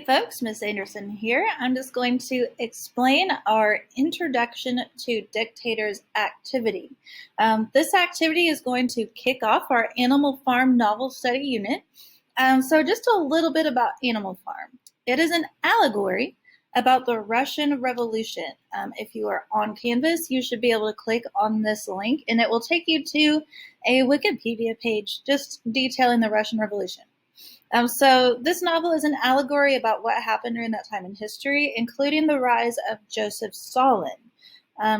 folks, Miss Anderson here. I'm just going to explain our introduction to Dictators activity. This activity is going to kick off our Animal Farm novel study unit. So just a little bit about Animal Farm. It is an allegory about the Russian Revolution. If you are on Canvas, you should be able to click on this link and it will take you to a Wikipedia page just detailing the Russian Revolution. So this novel is an allegory about what happened during that time in history, including the rise of Joseph Stalin.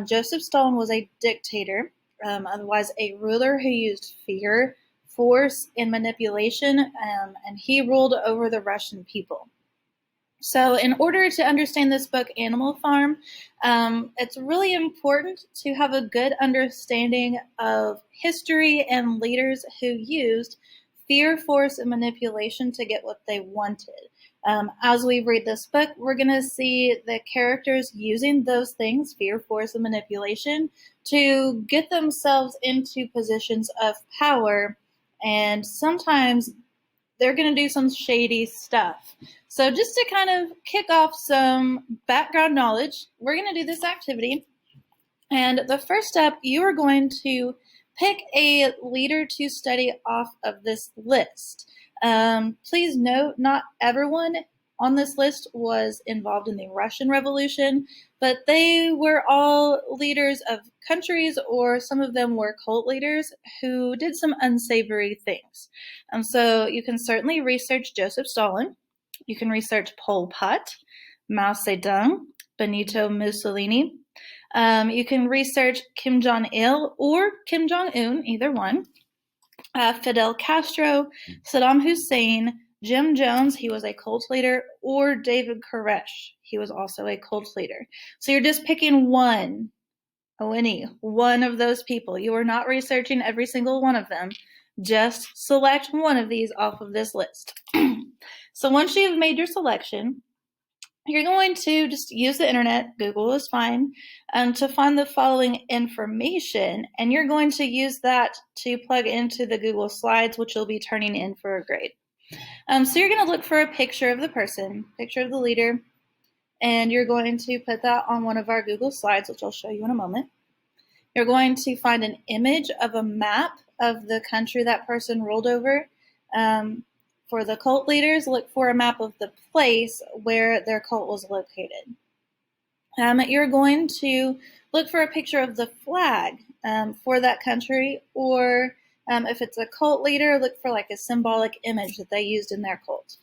Joseph Stalin was a dictator, otherwise a ruler who used fear, force, and manipulation, and he ruled over the Russian people. So in order to understand this book, Animal Farm, it's really important to have a good understanding of history and leaders who used fear, force, and manipulation to get what they wanted. As we read this book, we're going to see the characters using those things, fear, force, and manipulation, to get themselves into positions of power, and sometimes they're going to do some shady stuff. So just to kind of kick off some background knowledge, we're going to do this activity. And the first step, you are going to pick a leader to study off of this list. Please note, not everyone on this list was involved in the Russian Revolution, but they were all leaders of countries, or some of them were cult leaders who did some unsavory things. So you can certainly research Joseph Stalin. You can research Pol Pot, Mao Zedong, Benito Mussolini. You can research Kim Jong-il or Kim Jong-un, either one. Fidel Castro, Saddam Hussein, Jim Jones, he was a cult leader, or David Koresh, he was also a cult leader. So you're just picking one of those people. You are not researching every single one of them. Just select one of these off of this list. So once you've made your selection, you're going to just use the internet, Google is fine, to find the following information, and you're going to use that to plug into the Google Slides, which you'll be turning in for a grade. So you're going to look for a picture of the person, picture of the leader, and you're going to put that on one of our Google Slides, which I'll show you in a moment. You're going to find an image of a map of the country that person ruled over. For the cult leaders, look for a map of the place where their cult was located. You're going to look for a picture of the flag for that country, or if it's a cult leader, look for like a symbolic image that they used in their cult.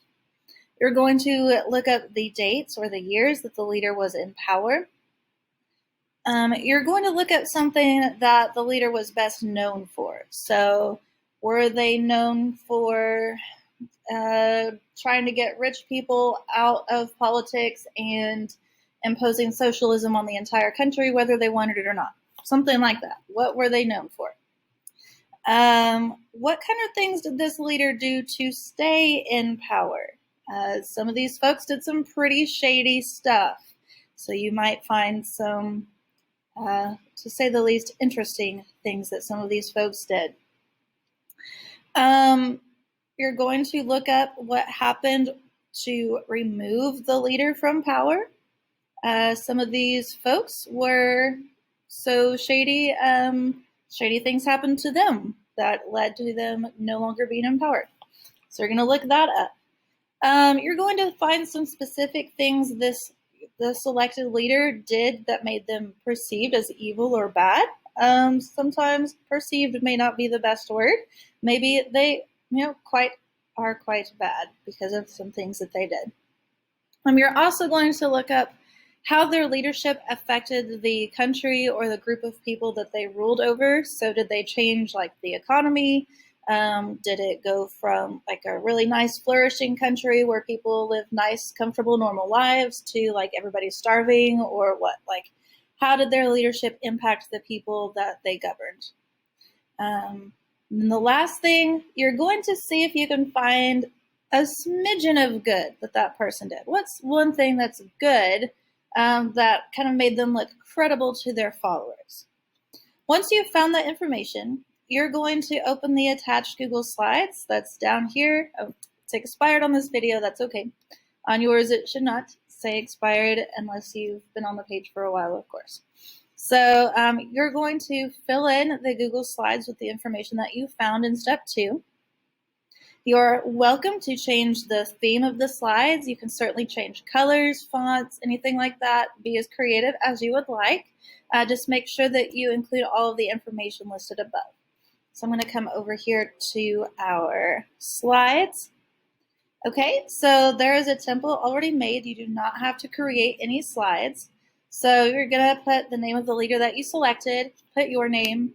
You're going to look up the dates or the years that the leader was in power. You're going to look at something that the leader was best known for. So were they known for trying to get rich people out of politics and imposing socialism on the entire country, whether they wanted it or not? Something like that. What were they known for? What kind of things did this leader do to stay in power? Some of these folks did some pretty shady stuff. So you might find some, to say the least, interesting things that some of these folks did. You're going to look up what happened to remove the leader from power. Some of these folks were so shady, shady things happened to them that led to them no longer being in power. So you're going to look that up. You're going to find some specific things the selected leader did that made them perceived as evil or bad. Sometimes perceived may not be the best word. Maybe they are quite bad because of some things that they did. You're also going to look up how their leadership affected the country or the group of people that they ruled over. So did they change like the economy? Did it go from like a really nice flourishing country where people live nice, comfortable, normal lives to like everybody's starving, or what? Like, how did their leadership impact the people that they governed? And the last thing, you're going to see if you can find a smidgen of good that person did. What's one thing that's good that kind of made them look credible to their followers? Once you've found that information, you're going to open the attached Google Slides that's down here. Oh, it's expired on this video, that's okay. On yours, it should not say expired unless you've been on the page for a while, of course. So you're going to fill in the Google Slides with the information that you found in step 2. You're welcome to change the theme of the slides. You can certainly change colors, fonts, anything like that. Be as creative as you would like. Just make sure that you include all of the information listed above. So I'm going to come over here to our slides. Okay, so there is a template already made. You do not have to create any slides. So you're going to put the name of the leader that you selected, put your name,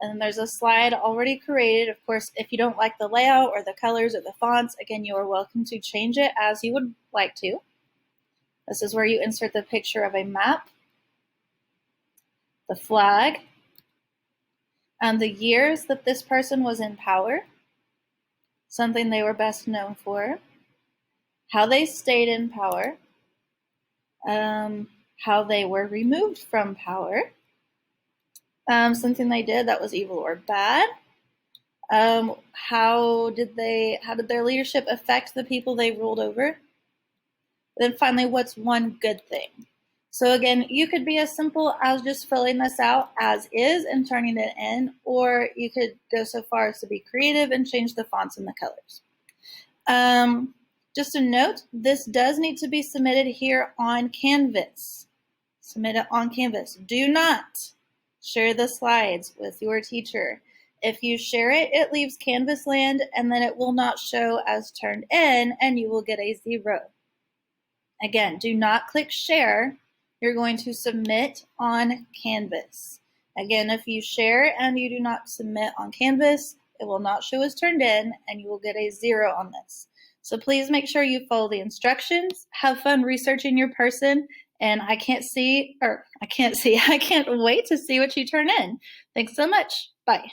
and then there's a slide already created. Of course, if you don't like the layout or the colors or the fonts, again, you are welcome to change it as you would like to. This is where you insert the picture of a map, the flag, and the years that this person was in power, something they were best known for, how they stayed in power, how they were removed from power, something they did that was evil or bad, how did their leadership affect the people they ruled over? Then finally, what's one good thing? So again, you could be as simple as just filling this out as is and turning it in, or you could go so far as to be creative and change the fonts and the colors. Just a note, this does need to be submitted here on Canvas. Submit it on Canvas. Do not share the slides with your teacher. If you share it, it leaves Canvas land, and then it will not show as turned in, and you will get a 0. Again, do not click share. You're going to submit on Canvas. Again, if you share and you do not submit on Canvas, it will not show as turned in, and you will get a 0 on this. So please make sure you follow the instructions. Have fun researching your person, and I can't wait to see what you turn in. Thanks so much. Bye.